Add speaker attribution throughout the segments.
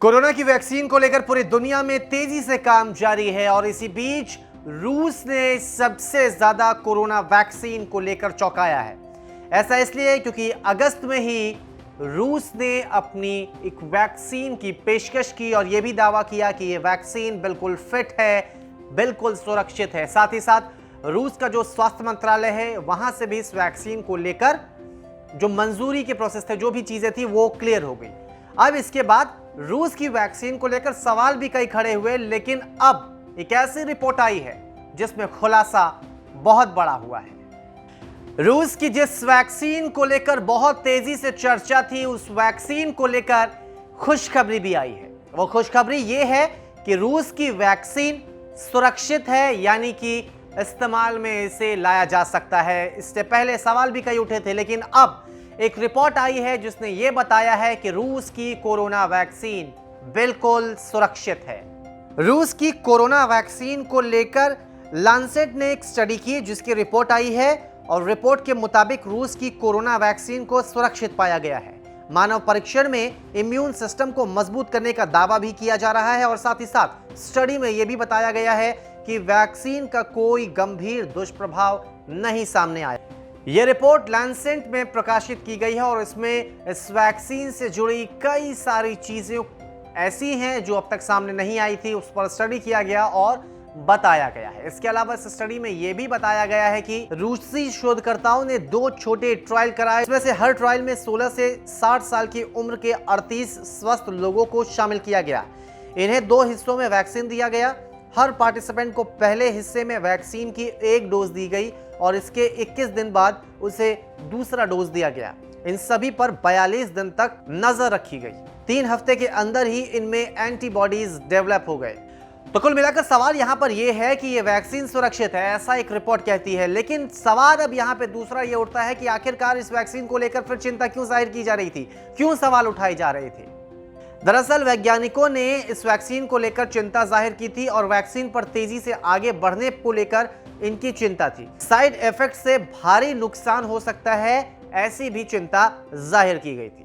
Speaker 1: Corona की vaccine को लेकर पूरी दुनिया में तेजी से काम जारी है और इसी बीच रूस ने सबसे ज्यादा कोरोना वैक्सीन को लेकर चौंकाया है। ऐसा इसलिए क्योंकि अगस्त में ही रूस ने अपनी एक वैक्सीन की पेशकश की और यह भी दावा किया कि यह वैक्सीन बिल्कुल फिट है, बिल्कुल सुरक्षित है। साथ ही साथ रूस का जो स्वास्थ्य मंत्रालय है वहां से भी इस वैक्सीन को लेकर जो मंजूरी के प्रोसेस थे, जो भी चीजें थी वो क्लियर हो गई। अब इसके बाद रूस की वैक्सीन को लेकर सवाल भी कई खड़े हुए, लेकिन अब एक ऐसी रिपोर्ट आई है जिसमें खुलासा बहुत बड़ा हुआ है। रूस की जिस वैक्सीन को लेकर बहुत तेजी से चर्चा थी, उस वैक्सीन को लेकर खुशखबरी भी आई है। वो खुशखबरी ये है कि रूस की वैक्सीन सुरक्षित है, यानी कि इस्तेमाल में इसे लाया जा सकता है। इससे पहले सवाल भी कई उठे थे, लेकिन अब एक रिपोर्ट आई है जिसने यह बताया है कि रूस की कोरोना वैक्सीन बिल्कुल सुरक्षित है। रूस की कोरोना वैक्सीन को लेकर लांसेट ने एक स्टडी की जिसकी रिपोर्ट आई है और रिपोर्ट के मुताबिक रूस की कोरोना वैक्सीन को सुरक्षित पाया गया है। मानव परीक्षण में इम्यून सिस्टम को मजबूत करने का दावा भी किया जा रहा है और साथ ही साथ स्टडी में यह भी बताया गया है कि वैक्सीन का कोई गंभीर दुष्प्रभाव नहीं सामने आया। यह रिपोर्ट लैंसेट में प्रकाशित की गई है और इसमें इस वैक्सीन से जुड़ी कई सारी चीजें ऐसी हैं जो अब तक सामने नहीं आई थी, उस पर स्टडी किया गया और बताया गया है। इसके अलावा इस स्टडी में यह भी बताया गया है कि रूसी शोधकर्ताओं ने 2 छोटे ट्रायल कराए, इसमें से हर ट्रायल में 16 से 60 साल की उम्र के 38 स्वस्थ लोगों को शामिल किया गया। इन्हें 2 हिस्सों में वैक्सीन दिया गया। हर पार्टिसिपेंट को पहले हिस्से में वैक्सीन की 1 डोज दी गई और इसके 21 दिन बाद उसे दूसरा डोज दिया गया। इन सभी पर 42 दिन तक नजर रखी गई। 3 हफ्ते के अंदर ही इनमें एंटीबॉडीज डेवलप हो गए। तो कुल मिलाकर सवाल यहां पर यह है कि यह वैक्सीन सुरक्षित है, ऐसा एक रिपोर्ट कहती है। लेकिन सवाल अब यहां पे दूसरा यह उठता है कि आखिरकार इस वैक्सीन को लेकर फिर चिंता क्यों जाहिर की जा रही थी, क्यों सवाल उठाए जा रहे थे। दरअसल वैज्ञानिकों ने इस वैक्सीन को लेकर चिंता जाहिर की थी और वैक्सीन पर तेजी से आगे बढ़ने को लेकर इनकी चिंता थी। साइड इफेक्ट से भारी नुकसान हो सकता है, ऐसी भी चिंता जाहिर की गई थी।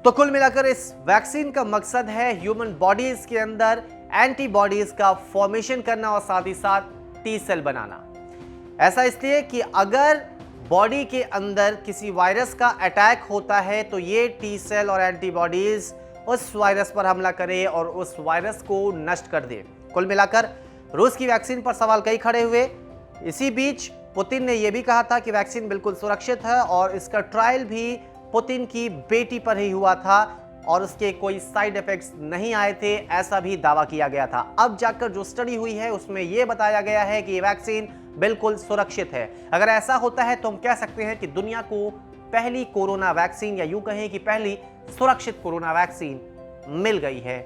Speaker 1: तो कुल मिलाकर इस वैक्सीन का मकसद है ह्यूमन बॉडीज के अंदर एंटीबॉडीज का फॉर्मेशन करना और साथ ही साथ टी सेल बनाना। ऐसा इसलिए कि अगर बॉडी के अंदर किसी वायरस का अटैक होता है तो ये टी सेल और एंटीबॉडीज उस वायरस पर हमला करे और उस वायरस को नष्ट कर दे। कुल मिलाकर रूस की वैक्सीन पर सवाल कई खड़े हुए। इसी बीच पुतिन ने यह भी कहा था कि वैक्सीन बिल्कुल सुरक्षित है और इसका ट्रायल भी पुतिन की बेटी पर ही हुआ था और उसके कोई साइड इफेक्ट्स नहीं आए थे, ऐसा भी दावा किया गया था। अब जाकर जो स्टडी हुई है उसमें यह बताया गया है कि ये वैक्सीन बिल्कुल सुरक्षित है। अगर ऐसा होता है तो हम कह सकते हैं कि दुनिया को पहली कोरोना वैक्सीन या यूं कहें कि पहली सुरक्षित कोरोना वैक्सीन मिल गई है।